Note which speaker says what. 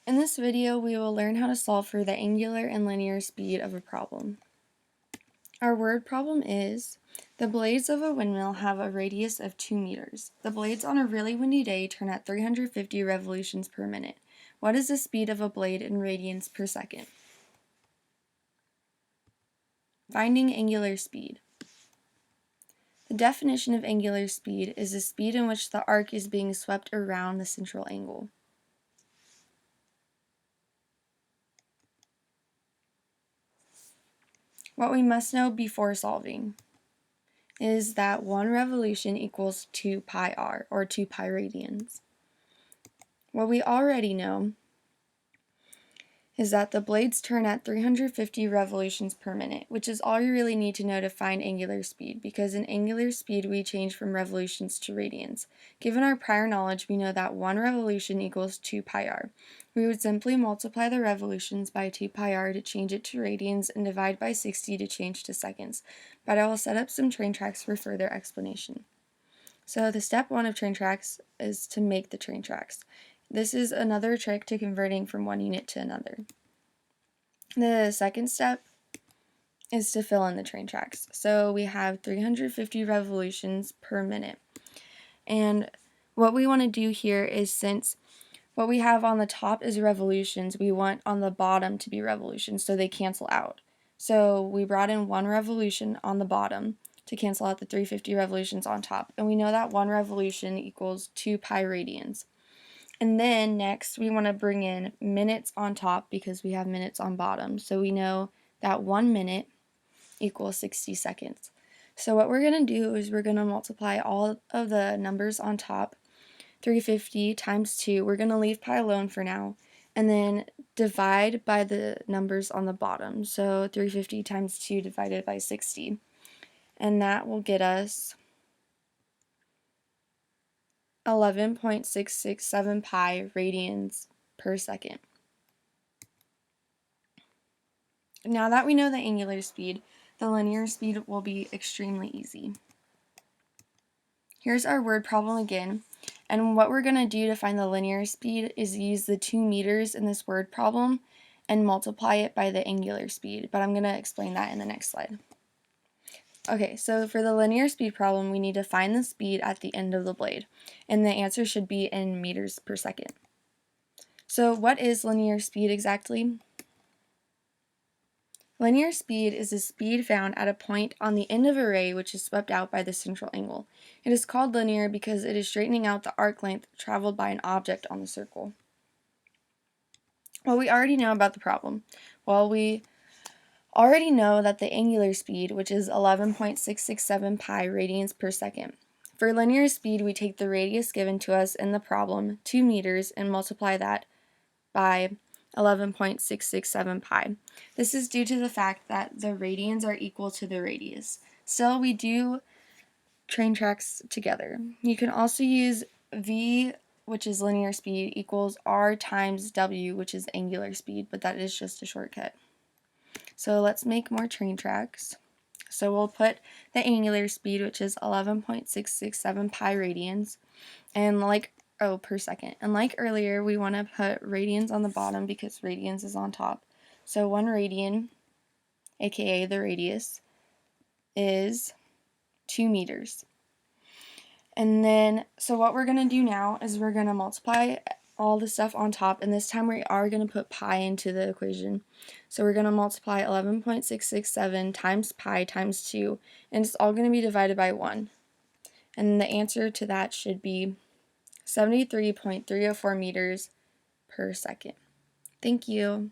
Speaker 1: In this video, we will learn how to solve for the angular and linear speed of a problem. Our word problem is, the blades of a windmill have a radius of 2 meters. The blades on a really windy day turn at 350 revolutions per minute. What is the speed of a blade in radians per second? Finding angular speed. The definition of angular speed is the speed in which the arc is being swept around the central angle. What we must know before solving is that 1 revolution equals 2 pi r, or 2 pi radians. What we already know is that the blades turn at 350 revolutions per minute, which is all you really need to know to find angular speed, because in angular speed we change from revolutions to radians. Given our prior knowledge, we know that 1 revolution equals 2 pi r. We would simply multiply the revolutions by 2 pi r to change it to radians and divide by 60 to change to seconds, but I will set up some train tracks for further explanation. So the step 1 of train tracks is to make the train tracks. This is another trick to converting from one unit to another. The second step is to fill in the train tracks. So we have 350 revolutions per minute. And what we want to do here is, since what we have on the top is revolutions, we want on the bottom to be revolutions so they cancel out. So we brought in 1 revolution on the bottom to cancel out the 350 revolutions on top. And we know that 1 revolution equals 2 pi radians. And then next we want to bring in minutes on top because we have minutes on bottom. So we know that 1 minute equals 60 seconds. So what we're going to do is we're going to multiply all of the numbers on top, 350 times 2. We're going to leave pi alone for now, and then divide by the numbers on the bottom. So 350 times 2 divided by 60. And that will get us 11.667 pi radians per second. Now that we know the angular speed, the linear speed will be extremely easy. Here's our word problem again, and what we're going to do to find the linear speed is use the 2 meters in this word problem and multiply it by the angular speed, but I'm going to explain that in the next slide. Okay, so for the linear speed problem, we need to find the speed at the end of the blade, and the answer should be in meters per second. So what is linear speed exactly? Linear speed is the speed found at a point on the end of a ray which is swept out by the central angle. It is called linear because it is straightening out the arc length traveled by an object on the circle. What we already know about the problem? Well, we already know that the angular speed, which is 11.667 pi radians per second. For linear speed, we take the radius given to us in the problem, 2 meters, and multiply that by 11.667 pi. This is due to the fact that the radians are equal to the radius. Still, we do train tracks together. You can also use v, which is linear speed, equals r times w, which is angular speed, but that is just a shortcut. So let's make more train tracks. So we'll put the angular speed, which is 11.667 pi radians, and per second. And like earlier, we want to put radians on the bottom because radians is on top. So 1 radian, aka the radius, is 2 meters. And then, so what we're going to do now is we're going to multiply all the stuff on top, and this time we are going to put pi into the equation. So we're going to multiply 11.667 times pi times 2, and it's all going to be divided by 1. And the answer to that should be 73.304 meters per second. Thank you.